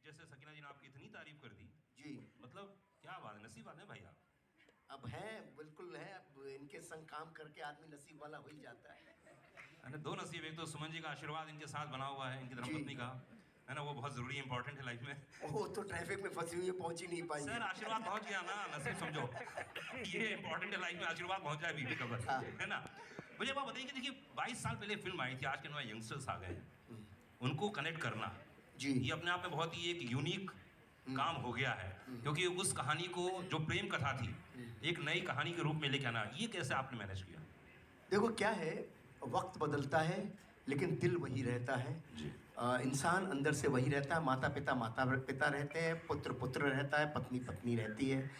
जैसे सकीना जी ने आपकी इतनी तारीफ कर दी जी। मतलब क्या बात है, नसीब वाले हैं भाई आप। अब है, बिल्कुल है। अब इनके संग काम करके आदमी नसीब वाला हो ही जाता है। है ना, दो नसीब, एक तो सुमन जी का आशीर्वाद इनके साथ बना हुआ है, इनकी धर्मपत्नी का, है ना, वो बहुत जरूरी इंपॉर्टेंट है लाइफ में। वो तो ट्रैफिक में फंसी हुई है, पहुंच ही नहीं पाएंगे। सर आशीर्वाद पहुंच गया ना, नसीब समझो। ये इंपॉर्टेंट है लाइफ में, आशीर्वाद पहुंच जाए बीवी का बस, हाँ। है ना। मुझे बात बताइए कि देखिए 22 साल पहले फिल्म आई थी, आज के नए यंगस्टर्स आ गए हैं, उनको कनेक्ट करना जी। ये अपने आप में बहुत ही एक यूनिक काम हो गया है, क्योंकि उस कहानी को जो प्रेम कथा थी एक नई कहानी के रूप में लेके आना, ये कैसे आपने मैनेज किया? देखो क्या है, वक्त बदलता है लेकिन दिल वही रहता है। जी। इंसान अंदर से वही रहता है। माता पिता माता पिता रहते हैं, पुत्र पुत्र रहता है, पत्नी पत्नी रहती है,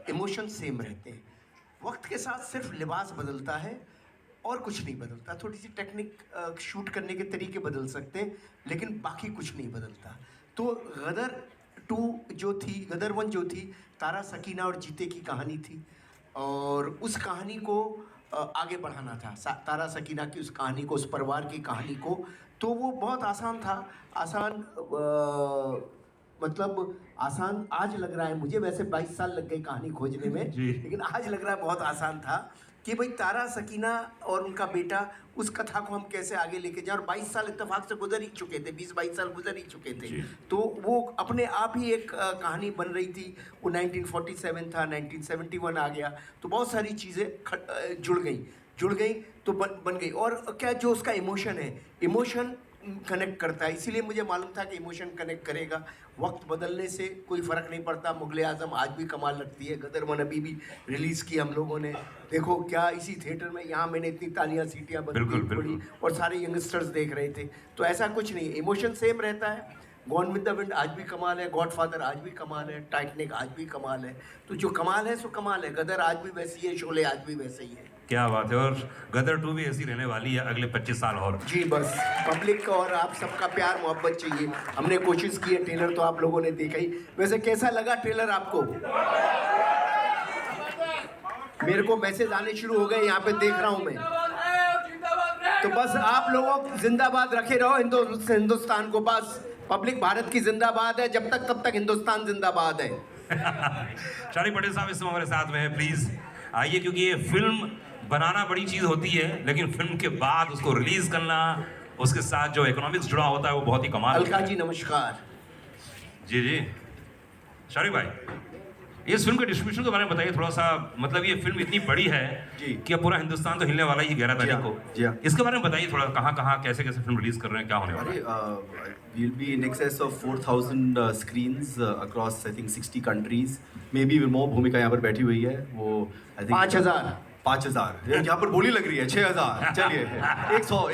इमोशन सेम रहते हैं। वक्त के साथ सिर्फ लिबास बदलता है और कुछ नहीं बदलता। थोड़ी सी टेक्निक शूट करने के तरीके बदल सकते हैं, लेकिन बाकी कुछ नहीं बदलता। तो गदर 2 जो थी, गदर 1 जो थी, तारा सकीना और जीते की कहानी थी, और उस कहानी को आगे बढ़ाना था, तारा सकीना की उस कहानी को, उस परिवार की कहानी को। तो वो बहुत आसान था। आसान मतलब आसान आज लग रहा है मुझे, वैसे 22 साल लग गए कहानी खोजने में लेकिन आज लग रहा है बहुत आसान था कि भाई तारा सकीना और उनका बेटा, उस कथा को हम कैसे आगे लेके जाएं। और 22 साल इत्तेफाक से गुजर ही चुके थे, 20-22 साल गुजर ही चुके थे। तो वो अपने आप ही एक कहानी बन रही थी। वो 1947 था, 1971 आ गया, तो बहुत सारी चीज़ें जुड़ गई तो बन गई। और क्या जो उसका इमोशन है, इमोशन कनेक्ट करता है, इसीलिए मुझे मालूम था कि इमोशन कनेक्ट करेगा। वक्त बदलने से कोई फ़र्क नहीं पड़ता। मुगले आज़म आज भी कमाल लगती है, गदर 1 अभी भी रिलीज़ की हम लोगों ने। देखो क्या इसी थिएटर में, यहाँ मैंने इतनी तालियां सीटियाँ बंद पड़ी और सारे यंगस्टर्स देख रहे थे। तो ऐसा कुछ नहीं, इमोशन सेम रहता है। गॉन विद द विंड आज भी कमाल है, गॉडफादर आज भी कमाल है, टाइटैनिक आज भी कमाल है। तो जो कमाल है सो कमाल है। गदर आज भी वैसी है, शोले आज भी वैसे ही है। क्या बात है, और गदर 2 भी ऐसी रहने वाली है अगले 25 साल और। जी बस पब्लिक और आप सबका प्यार मोहब्बत चाहिए। हमने कोशिश की है, ट्रेलर तो आप लोगों ने देखा ही। वैसे कैसा लगा ट्रेलर आपको? मेरे को मैसेज आने शुरू हो गए, यहाँ पे देख रहा हूँ मैं। तो बस आप लोगों जिंदाबाद रखे रहो हिंदुस्तान को। बस पब्लिक भारत की जिंदाबाद है, जब तक तब तक हिंदुस्तान जिंदाबाद है। शारिक पटेल साहब इस समय हमारे साथ में है, प्लीज आइए, क्योंकि ये फिल्म बनाना बड़ी चीज होती है, लेकिन फिल्म के बाद उसको रिलीज करना, उसके साथ जो इकोनॉमिक्स जुड़ा होता है वो बहुत ही कमाल। अलका जी नमस्कार। जी जी शारिक भाई, इस फिल्म के डिस्ट्रीब्यूशन के बारे में बताइए थोड़ा सा। मतलब ये फिल्म इतनी बड़ी है कि अब पूरा हिंदुस्तान तो हिलने वाला ही 11 तारीख को। इसके बारे में बताइए थोड़ा, कहाँ कहाँ कैसे कैसे फिल्म रिलीज कर रहे हैं, क्या होने वाला है? We'll be in excess of 4,000 screens across I think 60 countries, maybe even more. भूमिका यहाँ पर बैठी हुई है, वो I think 5,000 यहाँ पर बोली लग रही है 6,000। चलिए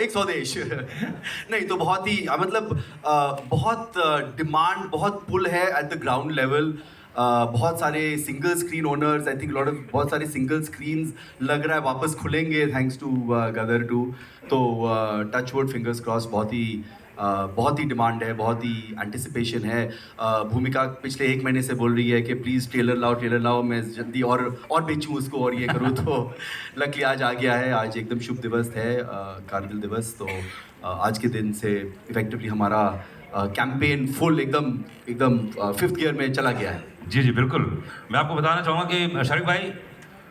100 देश। नहीं तो बहुत ही मतलब बहुत डिमांड, बहुत पुल है एट द ग्राउंड लेवल। बहुत सारे single screen owners, I think बहुत सारे सिंगल स्क्रीन्स लग रहा है वापस खुलेंगे थैंक्स टू गदर 2। तो टच वुड, फिंगर्स क्रॉस, बहुत ही डिमांड है, बहुत ही एंटिसिपेशन है। भूमिका पिछले 1 महीने से बोल रही है कि प्लीज़ ट्रेलर लाओ, मैं जल्दी और बेचूँ उसको और ये करूँ। तो लकीली आज आ गया है। आज एकदम शुभ दिवस है, कारगिल दिवस। तो आज के दिन से इफेक्टिवली हमारा कैंपेन फुल एकदम 5th गियर में चला गया है। जी जी बिल्कुल। मैं आपको बताना चाहूँगा कि शारिक भाई,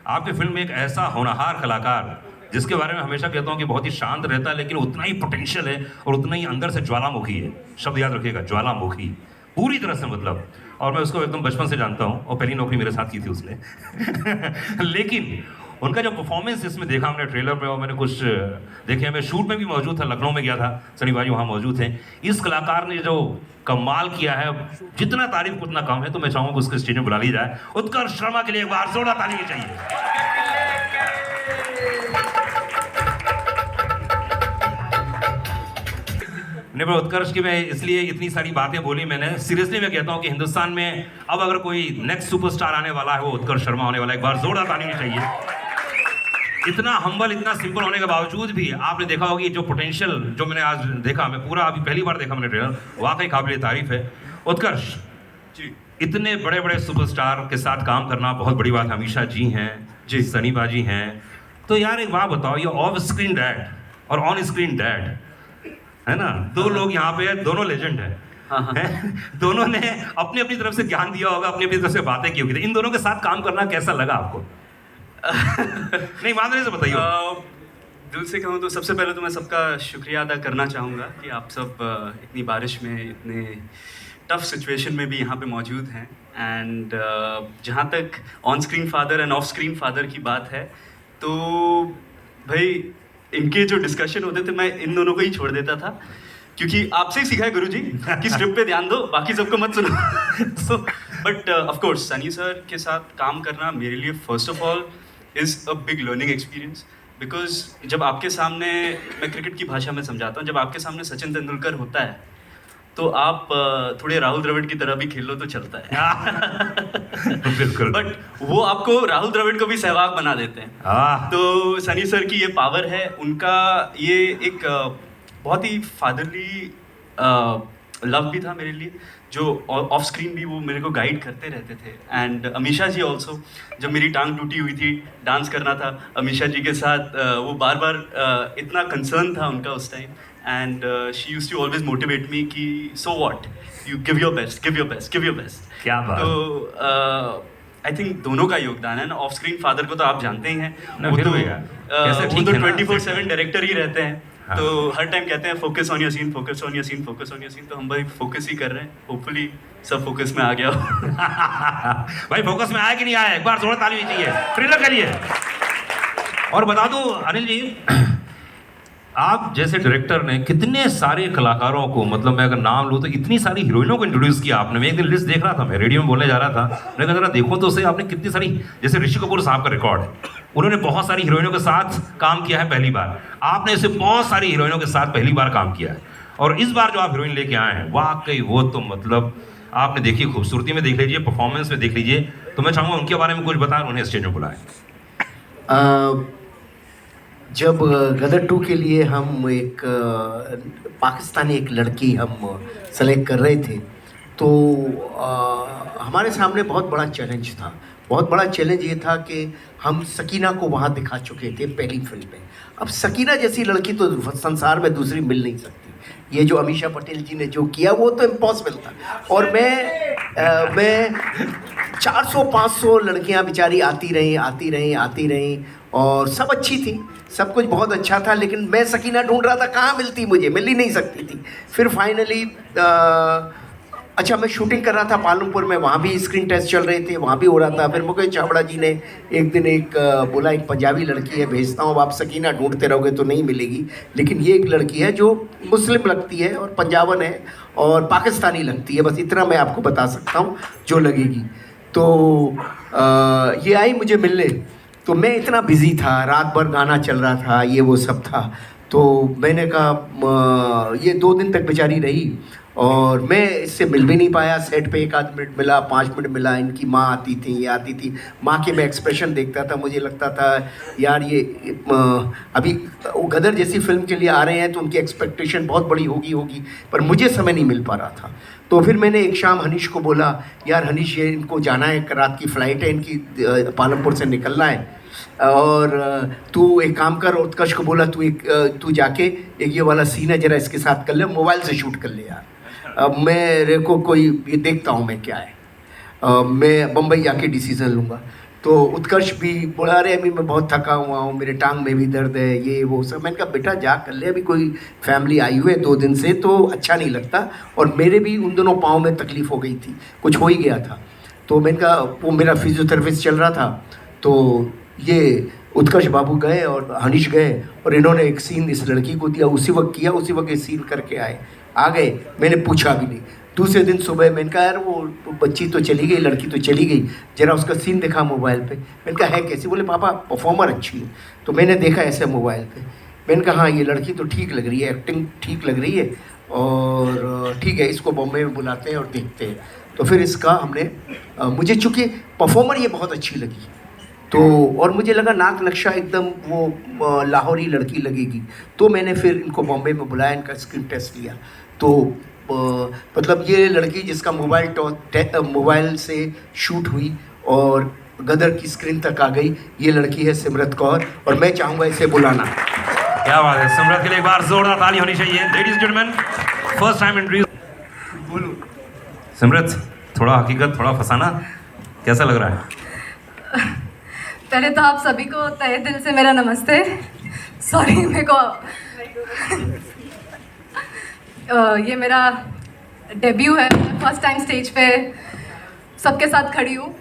आपके फिल्म में एक ऐसा होनहार कलाकार, जिसके बारे में हमेशा कहता हूँ कि बहुत ही शांत रहता है, लेकिन उतना ही पोटेंशियल है और उतना ही अंदर से ज्वालामुखी है। शब्द याद रखिएगा, ज्वालामुखी, पूरी तरह से मतलब। और मैं उसको एकदम बचपन से जानता हूँ और पहली नौकरी मेरे साथ की थी उसने। लेकिन उनका जो परफॉर्मेंस इसमें देखा हमने ट्रेलर में, और मैंने कुछ देखे, मैं शूट में भी मौजूद था, लखनऊ में गया था, सनी भाई वहाँ मौजूद थे। इस कलाकार ने जो कमाल किया है, जितना तारीफ उतना कम है। तो मैं चाहूँगा उसके स्टेज में बुला ली जाए। उत्कर्ष शर्मा के लिए एक बार जोरदार ताली चाहिए। नहीं, पर उत्कर्ष की मैं इसलिए इतनी सारी बातें बोली मैंने, सीरियसली मैं कहता हूँ कि हिंदुस्तान में अब अगर कोई नेक्स्ट सुपरस्टार आने वाला है वो उत्कर्ष शर्मा होने वाला है। एक बार जोरदार ताली चाहिए। इतना हम्बल, इतना सिंपल होने के बावजूद भी आपने देखा होगी जो पोटेंशियल जो मैंने आज देखा, मैं पूरा अभी पहली बार देखा मैंने ट्रेलर, वाकई काबिल तारीफ है। उत्कर्ष जी, इतने बड़े बड़े सुपरस्टार के साथ काम करना बहुत बड़ी बात है। अमीषा जी हैं जी, सनी बाजी हैं। तो यार एक बात बताओ, ये ऑफ स्क्रीन डैड और ऑन स्क्रीन डैड है ना, दो लोग यहाँ पे दोनों लेजेंड है। हैं? दोनों ने अपनी अपनी तरफ से ज्ञान दिया होगा, अपनी अपनी तरफ से बातें की होगी। इन दोनों के साथ काम करना कैसा लगा आपको? नहीं, ईमानदारी से बताइए। दिल से कहूँ तो सबसे पहले तो मैं सबका शुक्रिया अदा करना चाहूँगा कि आप सब इतनी बारिश में, इतने टफ सिचुएशन में भी यहाँ पे मौजूद हैं। एंड जहाँ तक on screen father end of screen father की बात है, तो भाई इनके जो डिस्कशन होते थे मैं इन दोनों को ही छोड़ देता था, क्योंकि आपसे ही सीखा है गुरुजी कि स्क्रिप्ट पे ध्यान दो, बाकी सबको मत सुनो। So but of course Sunny sir के साथ काम करना मेरे लिए first of all is a big learning experience, because जब आपके सामने, मैं क्रिकेट की भाषा में समझाता हूँ, जब आपके सामने सचिन तेंदुलकर होता है तो आप थोड़े राहुल द्रविड़ की तरह भी खेल लो तो चलता है। बिल्कुल। बट वो आपको राहुल द्रविड़ को भी सहवाग बना देते हैं। तो सनी सर की ये पावर है, उनका ये एक बहुत ही फादरली लव भी था मेरे लिए, जो ऑफ स्क्रीन भी वो मेरे को गाइड करते रहते थे। एंड अमीषा जी ऑल्सो, जब मेरी टांग टूटी हुई थी, डांस करना था अमीषा जी के साथ, वो बार बार इतना कंसर्न था उनका उस time. And she used to always motivate me कि so what, you give your best, give your best, give your best. क्या बात। तो आई थिंक दोनों का योगदान है ना। ऑफ स्क्रीन फादर को तो आप जानते ही हैं, ना, वो फिर तो भी यार, कैसे ठीक है ना? 24/7 डायरेक्टर ही रहते हैं। हाँ। तो हर टाइम कहते हैं focus on your scene, focus on your scene, focus on your scene. तो हम भाई फोकस ही कर रहे हैं, होपफुली सब फोकस में आ गया हो। भाई फोकस में आया कि नहीं आया, एक बार जोरदार ताली चाहिए ट्रेलर के लिए। और बता दूं अनिल जी, आप जैसे डायरेक्टर ने कितने सारे कलाकारों को, मतलब मैं अगर नाम लूँ तो इतनी सारी हीरोइनों को इंट्रोड्यूस किया आपने। मैं एक दिन लिस्ट देख रहा था, मैं रेडियो में बोलने जा रहा था, मैंने कहा जरा देखो तो उसे, आपने कितनी सारी, जैसे ऋषि कपूर साहब का रिकॉर्ड है, उन्होंने बहुत सारी हीरोइनों के साथ काम किया है पहली बार। आपने ऐसे बहुत सारी हीरोइनों के साथ पहली बार काम किया है, और इस बार जो आप हीरोइन लेके आए हैं, वाकई वो तो मतलब आपने देखी, खूबसूरती में देख लीजिए, परफॉर्मेंस में देख लीजिए। तो मैं चाहूँगा उनके बारे में कुछ बताएं, उन्हें स्टेज में बुलाएं। जब गदर 2 के लिए हम एक पाकिस्तानी एक लड़की हम सेलेक्ट कर रहे थे, तो हमारे सामने बहुत बड़ा चैलेंज था। बहुत बड़ा चैलेंज ये था कि हम सकीना को वहाँ दिखा चुके थे पहली फिल्म में। अब सकीना जैसी लड़की तो संसार में दूसरी मिल नहीं सकती। ये जो अमीषा पटेल जी ने जो किया वो तो इम्पॉसिबल था। और मैं 400-500 लड़कियाँ बेचारी आती रहीं और सब अच्छी थी, सब कुछ बहुत अच्छा था, लेकिन मैं सकीना ढूंढ रहा था, कहाँ मिलती मुझे, मिल ही नहीं सकती थी। फिर फाइनली अच्छा, मैं शूटिंग कर रहा था पालमपुर में, वहाँ भी स्क्रीन टेस्ट चल रहे थे, वहाँ भी हो रहा था। फिर मुकेश चावड़ा जी ने एक दिन बोला एक पंजाबी लड़की है भेजता हूँ, अब आप सकीना ढूंढते रहोगे तो नहीं मिलेगी, लेकिन ये एक लड़की है जो मुस्लिम लगती है और पंजाबन है और पाकिस्तानी लगती है, बस इतना मैं आपको बता सकता हूँ जो लगेगी। तो ये आई मुझे मिलने, तो मैं इतना बिज़ी था, रात भर गाना चल रहा था, ये वो सब था। तो मैंने कहा ये 2 दिन तक बेचारी रही और मैं इससे मिल भी नहीं पाया। सेट पे 1 आध मिनट मिला, 5 मिनट मिला। इनकी माँ आती थी, ये आती थी। माँ के मैं एक्सप्रेशन देखता था, मुझे लगता था यार ये अभी वो गदर जैसी फिल्म के लिए आ रहे हैं तो उनकी एक्सपेक्टेशन बहुत बड़ी होगी, पर मुझे समय नहीं मिल पा रहा था। तो फिर मैंने एक शाम हनीश को बोला, यार हनीश ये इनको जाना है, रात की फ़्लाइट है इनकी, पालमपुर से निकलना है, और तू एक काम कर। उत्कर्ष को बोला तू जाके एक ये वाला सीन है जरा इसके साथ कर ले, मोबाइल से शूट कर ले यार, मेरे को कोई ये देखता हूँ मैं क्या है, मैं बम्बई जाके डिसीज़न लूँगा। तो उत्कर्ष भी बोला अरे अभी मैं बहुत थका हुआ हूँ, मेरे टांग में भी दर्द है, ये वो सब। मैंने कहा बेटा जा कर ले, अभी कोई फैमिली आई हुई है 2 दिन से तो अच्छा नहीं लगता, और मेरे भी उन दोनों पाँव में तकलीफ़ हो गई थी, कुछ हो ही गया था। तो मैंने कहा वो मेरा फिजियोथेरेपिस्ट चल रहा था, तो ये उत्कर्ष बाबू गए और हनीश गए और इन्होंने एक सीन इस लड़की को दिया, उसी वक्त किया, उसी वक्त ये सीन करके आ गए। मैंने पूछा भी नहीं। दूसरे दिन सुबह मैंने कहा यार वो बच्ची तो चली गई, लड़की तो चली गई, जरा उसका सीन देखा मोबाइल पे। मैंने कहा है कैसी? बोले पापा परफॉर्मर अच्छी है। तो मैंने देखा ऐसे मोबाइल पे, मैंने कहा हाँ ये लड़की तो ठीक लग रही है, एक्टिंग ठीक लग रही है, और ठीक है इसको बॉम्बे में बुलाते हैं और देखते हैं। तो फिर इसका हमने मुझे चूँकि परफॉर्मर ये बहुत अच्छी लगी, तो और मुझे लगा नाक नक्शा एकदम वो लाहौरी लड़की लगेगी, तो मैंने फिर इनको बॉम्बे में बुलाया, इनका स्क्रीन टेस्ट लिया। तो मतलब ये लड़की जिसका मोबाइल से शूट हुई और गदर की स्क्रीन तक आ गई, ये लड़की है सिमरत कौर, और मैं चाहूँगा इसे बुलाना। क्या बात है, सिमरत के लिए एक बार जोरदार ताली होनी चाहिए। Ladies and gentleman, first time introduce बोलो। सिमरत, थोड़ा हकीकत, थोड़ा फसाना, कैसा लग रहा है? पहले तो आप सभी को तहे दिल से मेरा नमस्ते। सॉरी मेरे को ये मेरा डेब्यू है, फर्स्ट टाइम स्टेज पे सबके साथ खड़ी हूँ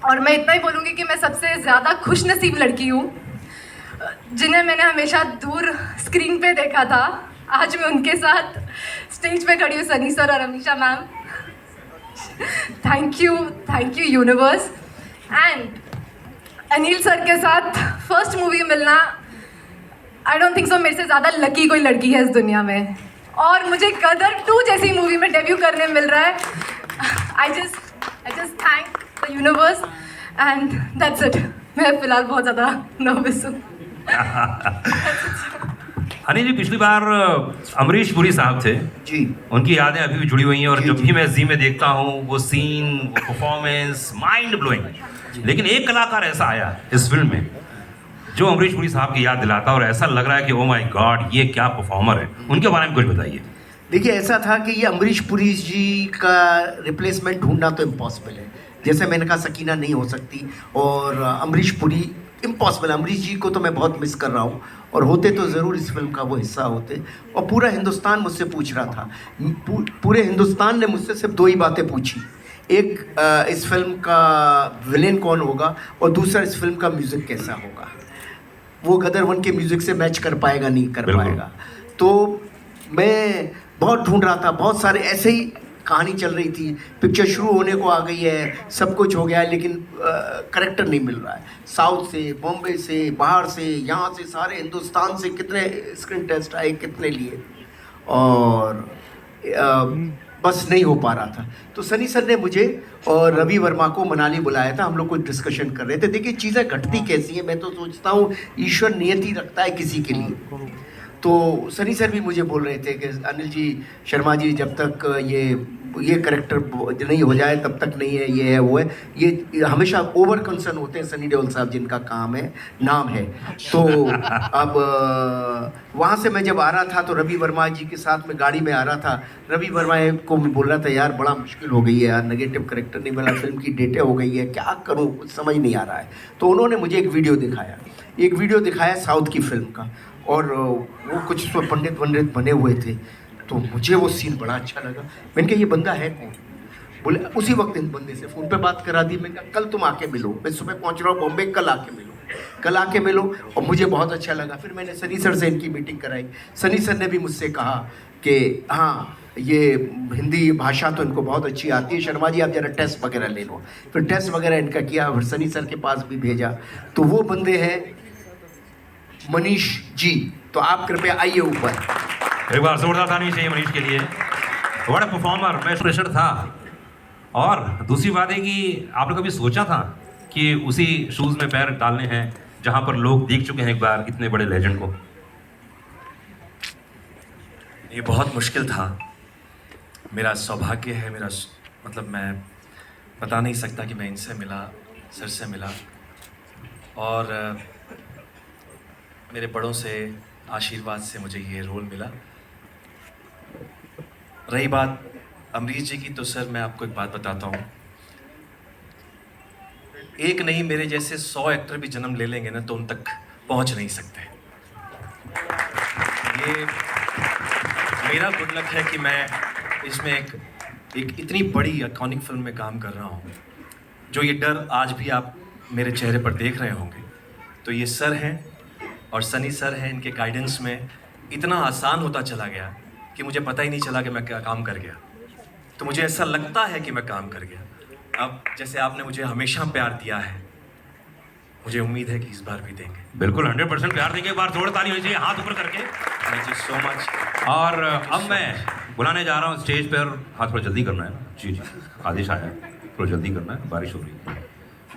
और मैं इतना ही बोलूँगी कि मैं सबसे ज़्यादा खुश नसीब लड़की हूँ जिन्हें मैंने हमेशा दूर स्क्रीन पे देखा था। आज मैं उनके साथ स्टेज पे खड़ी हूँ, सनी सर और Ameesha ma'am. Thank you universe. And Anil sir के साथ फर्स्ट मूवी मिलना, आई डोंट थिंक सो मेरे से ज़्यादा लकी कोई लड़की है इस दुनिया में। और मुझे कदर 2 जैसी मूवी में डेब्यू करने मिल रहा है। I just thank the universe and that's it. मैं फिलहाल बहुत ज़्यादा नर्वस हूँ। हनी जी, पिछली बार अमरीश पुरी साहब थे जी। उनकी यादें अभी भी जुड़ी हुई हैं और जी, जब जी। भी मैं जी में देखता हूँ वो सीन, वो परफॉर्मेंस माइंड ब्लोइंग। लेकिन एक कलाकार ऐसा आया इस फिल्म में जो अमरीश पुरी साहब की याद दिलाता है और ऐसा लग रहा है कि ओ माय गॉड, ये क्या परफॉर्मर है। उनके बारे में कुछ बताइए। देखिए, ऐसा था कि ये अमरीश पुरी जी का रिप्लेसमेंट ढूंढना तो इम्पॉसिबल है। जैसे मैंने कहा, सकीना नहीं हो सकती और अमरीश पुरी इम्पॉसिबल। अमरीश जी को तो मैं बहुत मिस कर रहा हूँ और होते तो ज़रूर इस फिल्म का वो हिस्सा होते। और पूरा हिंदुस्तान मुझसे पूछ रहा था, पूरे हिंदुस्तान ने मुझसे सिर्फ 2 ही बातें पूछी। एक, इस फिल्म का विलेन कौन होगा और दूसरा, इस फिल्म का म्यूज़िक कैसा होगा। वो गदर 1 के म्यूज़िक से मैच कर पाएगा, नहीं कर बिल्कुल। पाएगा। तो मैं बहुत ढूंढ रहा था, बहुत सारे ऐसे ही कहानी चल रही थी। पिक्चर शुरू होने को आ गई है, सब कुछ हो गया है, लेकिन करेक्टर नहीं मिल रहा है। साउथ से, बॉम्बे से, बाहर से, यहाँ से, सारे हिंदुस्तान से कितने स्क्रीन टेस्ट आए, कितने लिए, और बस नहीं हो पा रहा था। तो सनी सर ने मुझे और रवि वर्मा को मनाली बुलाया था। हम लोग कुछ डिस्कशन कर रहे थे। देखिए, चीज़ें घटती कैसी हैं, मैं तो सोचता हूँ ईश्वर नियति रखता है किसी के लिए। तो सनी सर भी मुझे बोल रहे थे कि अनिल जी, शर्मा जी, जब तक ये करेक्टर नहीं हो जाए तब तक नहीं है, ये है, वो है। ये हमेशा ओवर कंसर्न होते हैं सनी देओल साहब, जिनका काम है, नाम है। तो अब वहाँ से मैं जब आ रहा था तो रवि वर्मा जी के साथ में गाड़ी में आ रहा था। रवि वर्मा को मैं बोल रहा था, यार बड़ा मुश्किल हो गई है यार, नेगेटिव करेक्टर नहीं मिला, फिल्म की डेटें हो गई है, क्या करूँ, कुछ समझ नहीं आ रहा है। तो उन्होंने मुझे एक वीडियो दिखाया साउथ की फिल्म का, और वो कुछ उसमें पंडित बने हुए थे। तो मुझे वो सीन बड़ा अच्छा लगा। मैंने कहा, ये बंदा है कौन? बोले, उसी वक्त इन बंदे से फ़ोन पे बात करा दी। मैंने कहा, कल तुम आके मिलो, मैं सुबह पहुंच रहा हूँ बॉम्बे, कल आके मिलो। और मुझे बहुत अच्छा लगा। फिर मैंने सनी सर से इनकी मीटिंग कराई। सनी सर ने भी मुझसे कहा कि हाँ, ये हिंदी भाषा तो इनको बहुत अच्छी आती है, शर्मा जी आप ज़रा टेस्ट वगैरह ले लो। फिर टेस्ट वगैरह इनका किया, फिर सनी सर के पास भी भेजा। तो वो बंदे हैं मनीष जी। तो आप कृपया आइए ऊपर। एक बार जोरदार ताली चाहिए मनीष के लिए। बड़ा परफॉर्मर, मैं प्रेशर था। और दूसरी बात है कि आपने कभी सोचा था कि उसी शूज़ में पैर डालने हैं जहां पर लोग देख चुके हैं एक बार इतने बड़े लेजेंड को? ये बहुत मुश्किल था। मेरा सौभाग्य है, मतलब मैं बता नहीं सकता कि मैं इनसे मिला, सर से मिला, और मेरे बड़ों से आशीर्वाद से मुझे ये रोल मिला। रही बात अमरीश जी की, तो सर मैं आपको एक बात बताता हूँ। एक नहीं, मेरे जैसे 100 एक्टर भी जन्म ले लेंगे ना तो उन तक पहुँच नहीं सकते। ये मेरा गुड लक है कि मैं इसमें एक इतनी बड़ी आइकॉनिक फिल्म में काम कर रहा हूँ। जो ये डर आज भी आप मेरे चेहरे पर देख रहे होंगे, तो ये सर हैं और सनी सर हैं। इनके गाइडेंस में इतना आसान होता चला गया कि मुझे पता ही नहीं चला कि मैं क्या काम कर गया। तो मुझे ऐसा लगता है कि मैं काम कर गया। अब जैसे आपने मुझे हमेशा प्यार दिया है, मुझे उम्मीद है कि इस बार भी देंगे। बिल्कुल 100% प्यार देंगे। एक बार जोर ताली होनी चाहिए, हाथ ऊपर करके। Thank you so much. और अब मैं बुलाने जा रहा हूँ स्टेज पर। हाथ थोड़ा जल्दी करना है। जी, आदेश आया, थोड़ा जल्दी करना है, बारिश हो रही है।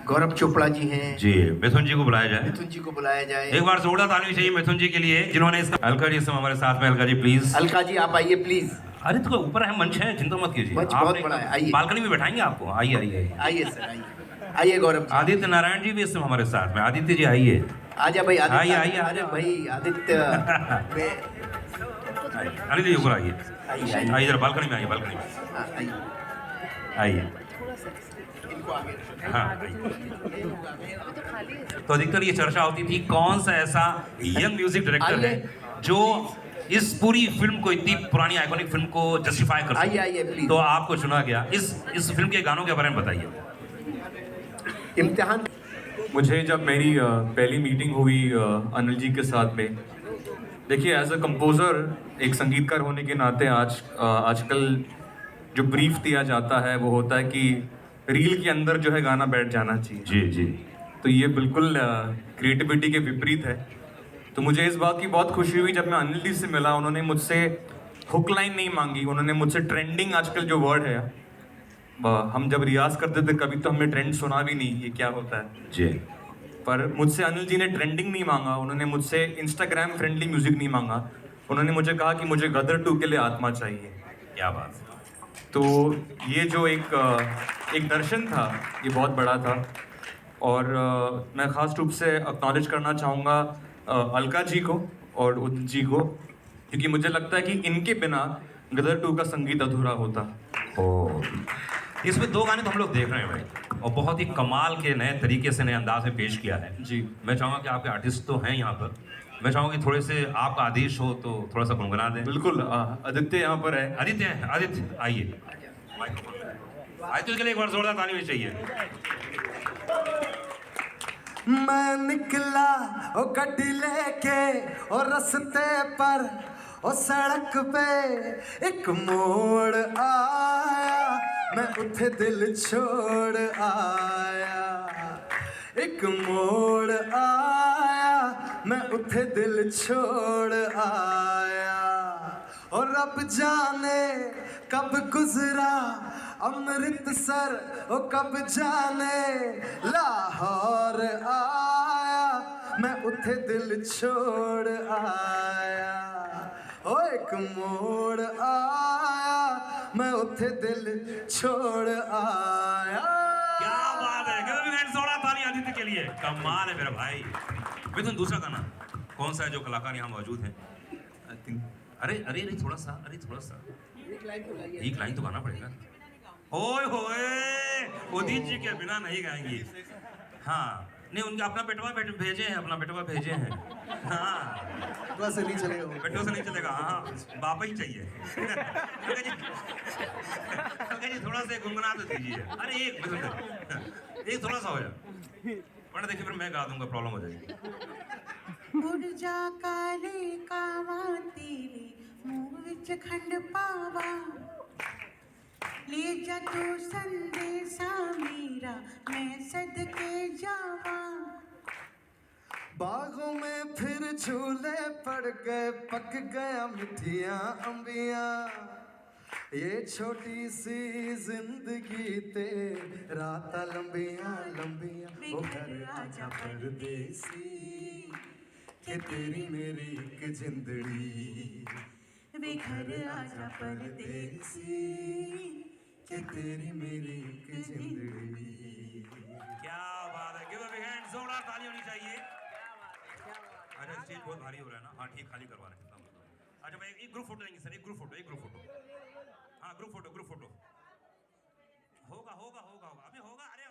गौरव चोपड़ा जी हैं। जी, मिथुन जी को बुलाया जाए। मिथुन जी को बुलाया जाए। एक बार जोरदार ताली चाहिए मिथुन जी के लिए, जिन्होंने इसका। अलका जी इस समय हमारे साथ में। अलका जी प्लीज। अलका जी आप आइए प्लीज। अरे तो ऊपर है, मंच है, चिंता मत कीजिए। मंच बहुत बड़ा है, आइए। बालकनी में बैठाएंगे आपको। आइए आइए। आइए सर, आइए। आइए गौरव जी। आदित्य नारायण जी भी इस समय हमारे साथ में। आदित्य जी आइए। आजा भाई, आदित्य। आइए, आइए, आजा भाई, आदित्य। अनिल जी ऊपर आइए। आइए आइए आइए इधर बालकनी में आइए, बालकनी में हाँ, आइए आइए। इनको आगे हाँ आइए। तो अधिकतर ये चर्चा होती थी कौन सा ऐसा यंग म्यूजिक डायरेक्टर है जो इस पूरी फिल्म को, इतनी पुरानी आइकॉनिक फिल्म को जस्टिफाई कर आइए सके। आइए प्लीज। तो आपको चुना गया। इस फिल्म के गानों के बारे में बताइए। इम्तिहान मुझे जब मेरी पहली मीटिंग हुई अनिल जी के साथ में, देखिए एज अ कंपोज़र, एक संगीतकार होने के नाते आजकल जो ब्रीफ दिया जाता है वो होता है कि रील के अंदर जो है गाना बैठ जाना चाहिए। जी जी। तो ये बिल्कुल क्रिएटिविटी के विपरीत है। तो मुझे इस बात की बहुत खुशी हुई जब मैं अनिल जी से मिला। उन्होंने मुझसे हुक लाइन नहीं मांगी, उन्होंने मुझसे ट्रेंडिंग, आजकल जो वर्ड है, हम जब रियाज करते थे कभी तो हमने ट्रेंड सुना भी नहीं ये क्या होता है जी। पर मुझसे अनिल जी ने ट्रेंडिंग नहीं मांगा, उन्होंने मुझसे इंस्टाग्राम फ्रेंडली म्यूजिक नहीं मांगा। उन्होंने मुझे कहा कि मुझे गदर 2 के लिए आत्मा चाहिए। क्या बात है। तो ये जो एक दर्शन था, ये बहुत बड़ा था। और मैं ख़ास रूप से एक्नॉलेज करना चाहूँगा अलका जी को और उदित जी को, क्योंकि मुझे लगता है कि इनके बिना गदर 2 का संगीत अधूरा होता। ओ, इसमें 2 गाने तो हम लोग देख रहे हैं भाई, और बहुत ही कमाल के नए तरीके से, नए अंदाज में पेश किया है। जी। मैं चाहूँगा कि आपके आर्टिस्ट तो हैं यहाँ पर, मैं चाहूँगा कि थोड़े से आपका आदेश हो तो थोड़ा सा गुनगुना दें। बिल्कुल, आदित्य यहाँ पर है। आदित्य, आदित्य आइए माइक्रोफोन। आदित्य के लिए एक बार जोरदार ताली भी चाहिए। मैं निकला ओ गड्डी लेके और रस्ते पर ओ सड़क पे एक मोड़ आया, मैं उठे दिल छोड़ आया। एक मोड़ आया, मैं उठे दिल छोड़ आया। और रब जाने कब गुजरा अमृतसर, ओ कब जाने लाहौर आया, मैं उठे दिल छोड़ आया। ओ एक मोड़ आया, मैं उठे दिल छोड़ आया। क्या बात है, जोरदार ताली आदित्य के लिए। कमाल है मेरा भाई। मिथुन, दूसरा गाना कौन सा है जो कलाकार यहाँ मौजूद हैं? आई थिंक अरे अरे अरे थोड़ा सा एक लाइन तो गाना पड़ेगा। ओए होए, उदित जी के बिना नहीं गाएंगी। हाँ नहीं, उनके अपना बेटवा भेजे हैं, अपना बेटवा भेजे हैं। हाँ बस नहीं चलेगा वो। बेटों से नहीं चलेगा। हाँ बाबा ही चाहिए। जी थोड़ा सा गुनगुना तो दीजिए। अरे एक थोड़ा सा हो जाए, वरना देखिए फिर मैं गा दूंगा, प्रॉब्लम हो जाएगी। मुड़ जा काले कावा तेरे मुंह विच खंड पावा, ले जा तू संदेशा मेरा मैं सदके जावा। बागों में फिर झूले पड़ गए, पक गया मिठियां अंबियां। ये छोटी सी जिंदगी ते रात लंबियां लंबियां। ओ घर आजा परदेसी, के तेरी मेरी एक जिंदड़ी। वे घर आजा परदेसी, के तेरी मेरी एक जिंदड़ी। क्या बात है, गिव अ बिग हैंड, जोरदार ताली होनी चाहिए। अच्छा स्टेज बहुत भारी हो रहा है ना? हाँ ठीक, खाली करवा रहे हैं। अच्छा भाई एक ग्रुप फोटो लेंगे सर, एक ग्रुप फोटो। हाँ ग्रुप फोटो होगा अभी होगा। अरे